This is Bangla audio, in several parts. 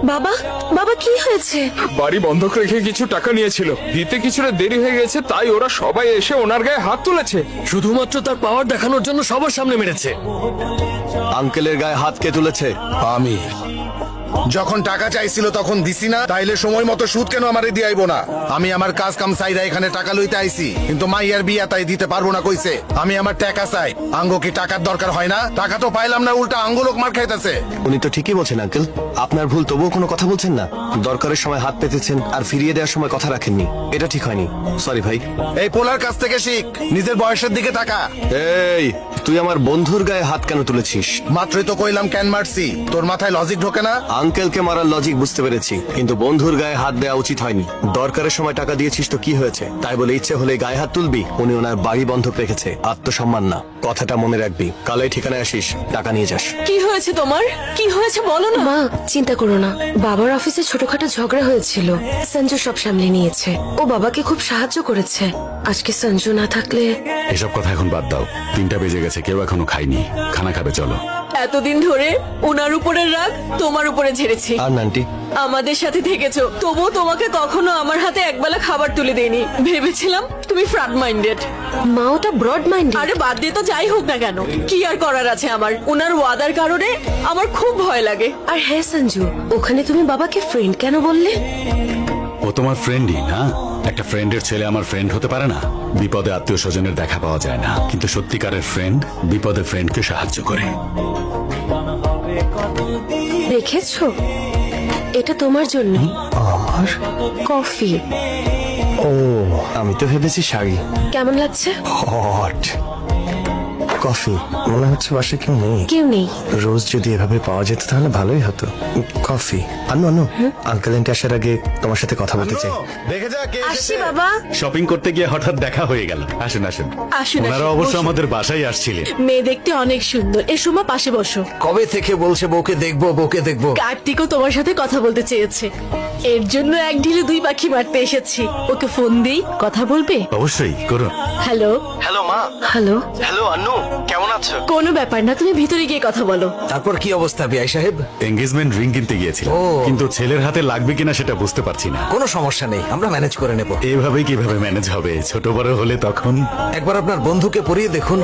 বাবা, বাবা কি হয়েছে? বাড়ি বন্ধক রেখে কিছু টাকা নিয়েছিল, দিতে কিছুটা দেরি হয়ে গেছে, তাই ওরা সবাই এসে ওনার গায়ে হাত তুলেছে। শুধুমাত্র তার পাওয়ার দেখানোর জন্য সবার সামনে মেরেছে। আঙ্কেলের গায়ে হাত কে তুলেছে? আমি যখন টাকা চাইছিল তখন দিছি না, তাইলে সময় মতো সুদ কেন আমারে দিয়াইবো না? আমি আমার কাজ কাম চাইরা এখানে টাকা লইতে আইছি, কিন্তু মাইয়ার বিয়া তাই দিতে পারবো না কইছে। আমি আমার টাকা চাই, আঙ্গো কি টাকার দরকার হয় না? টাকা তো পাইলাম না, উল্টা আঙ্গো লোক মার খাইতেছে। উনি তো ঠিকই বলছেন আঙ্কেল, আপনার ভুল, তবুও কোনো কথা বলছেন না। দরকারের সময় হাত পেতেছেন আর ফিরিয়ে দেওয়ার সময় কথা রাখেননি, এটা ঠিক হয়নি। সরি ভাই। এই পোলার কাছ থেকে শিখ, নিজের বয়সের দিকে তাকা। এই, তুই আমার বন্ধুর গায়ে হাত কেন তুলেছিস? মাত্রই তো কইলাম কেন মারছি, তোর মাথায় লজিক ঢোকে না? আঙ্কেলকে মারার লজিক বুঝতে পেরেছি, কিন্তু বন্ধুর গায়ে হাত দেওয়া উচিত হয়নি। দরকারের সময় টাকা দিয়েছিস তো কি হয়েছে? তাই বলে ইচ্ছে হলে গায়ে হাত তুলবি? উনি ওনার বাড়ি বন্ধক রেখেছে, আত্মসম্মান না। কথাটা মনে রাখবি, কাল এই ঠিকানায় আসিস, টাকা নিয়ে যাস। কি হয়েছে তোমার? কি হয়েছে বলো না। মা, চিন্তা করো না, বাবার অফিসে ছোটখাটো ঝগড়া হয়েছিল, সঞ্জু সব সামলে নিয়েছে। ও বাবাকে খুব সাহায্য করেছে। আজকে সঞ্জু না থাকলে। এসব কথা এখন বাদ দাও, 3টা বেজে গেছে, কেউ এখনো খায়নি। খানা খাবে, চলো। এতদিন ধরে ওনার উপরে রাগ তোমার উপরে ঝেড়েছি। আর নান্টি, আমাদের সাথে থেকেছো, তবুও তোমাকে কখনো আমার হাতে একবেলা খাবার তুলে দেয়নি। ভেবেছিলাম তুমি ফ্রড মাইন্ডেড। মা ওটা ব্রড মাইন্ডেড। আরে বাদ দিয়ে তো যাই হোক না কেন, কি আর করার আছে আমার? ওনার ওয়াদার কারণে আমার খুব ভয় লাগে। আর হ্যাঁ সঞ্জু, ওখানে তুমি বাবাকে ফ্রেন্ড কেন বললে? ও তোমার ফ্রেন্ডই না? একটা ফ্রেন্ডের ছেলে আমার ফ্রেন্ড হতে পারে না? বিপদে আত্মীয় স্বজনের দেখা পাওয়া যায় না, কিন্তু সত্যিকারের ফ্রেন্ড বিপদে ফ্রেন্ডকে সাহায্য করে। দেখেছো, এটা তোমার জন্য। আমার কফি। ও, আমি তো ভেবেছি শাড়ি। কেমন লাগছে? Hot coffee. মনে হচ্ছে বাসায় কেউ নেই। কেউ নেই। রোজ যদি এভাবে পাওয়া যেত তাহলে ভালোই হতো। কফি। আনু আনু, আঙ্কেল আন্টি আসার আগে তোমার সাথে কথা বলতে চাই। দেখে যা কে আসছি বাবা। শপিং করতে গিয়ে হঠাৎ দেখা হয়ে গেল। আসুন আসুন। আসুন, ওনারা আসুন, অবশ্য বসুন। আমাদের বাসায় আসছিলেন। মেয়ে দেখতে অনেক সুন্দর, এসো মা পাশে বসো। কবে থেকে বলছে বউকে দেখবো বউকে দেখবো? কার্তিকও তোমার সাথে কথা বলতে চেয়েছে, এর জন্য এক ঢিলে দুই পাখি মারতে এসেছি। ওকে ফোন দেই, কথা বলবে? অবশ্যই করুন। হ্যালো। হ্যালো মা। হ্যালো। হ্যালো আন্নু, কেমন আছো? কোনো ব্যাপার না, তুমি ভিতরে গিয়ে কথা বলো। তারপর কি অবস্থা বিআই সাহেব? এঙ্গেজমেন্ট রিং কিনতে গিয়েছিলাম, ও। কিন্তু ছেলের হাতে লাগবে কিনা সেটা বুঝতে পারছি না। কোনো সমস্যা নেই, আমরা ম্যানেজ করে নেব। এভাবেই কিভাবে ম্যানেজ হবে? ছোট বড় হলে তখন। একবার আপনার বন্ধুকে পরিয়ে দেখুন।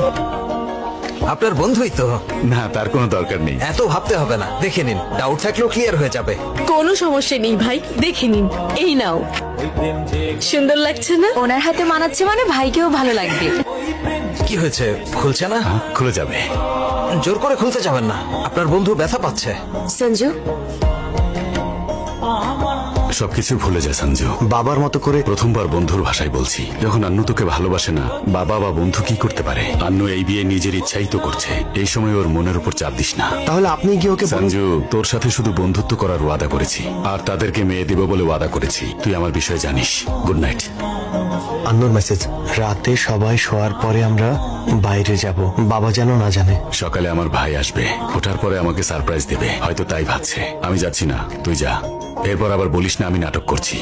আপনার বন্ধুই তো। না, তার কোনো দরকার নেই। এত ভাবতে হবে না, দেখে নিন, ডাউট থাকলেও ক্লিয়ার হয়ে যাবে। কোনো সমস্যা নেই ভাই, দেখে নিন। এই নাও। সুন্দর লাগছে না? ওনার হাতে মানাচ্ছে মানে ভাইকেও ভালো লাগবে। কি হয়েছে, খুলছে না? খুলে যাবে। জোর করে খুলতে যাবেন না, আপনার বন্ধু ব্যথা পাচ্ছে। সঞ্জু, সবকিছু ভুলে যায় সঞ্জু। বাবার মতো করে প্রথমবার বন্ধুর ভাষায় বলছি। যখন আন্নু তোকে ভালোবাসে না, বাবা বা বন্ধু কি করতে পারে? আন্নু এই বিয়ে নিজের ইচ্ছাই তো করছে, এই সময় ওর মনের উপর চাপ দিস না। তাহলে আপনি কি ওকে সঞ্জু, তোর সাথে শুধু বন্ধুত্ব করার ওয়াদা করেছি, আর তাদেরকে মেয়ে দেব বলে ওয়াদা করেছি। তুই আমার বিষয়ে জানিস। Good night. আন্নুর মেসেজ, রাতে সবাই শোয়ার পরে আমরা বাইরে যাব, বাবা যেন না জানে। সকালে আমার ভাই আসবে, ওঠার পরে আমাকে সারপ্রাইজ দেবে, হয়তো তাই ভাবছে। আমি যাচ্ছি না, তুই যা। এরপর আবার বলিস না আমি নাটক করছি।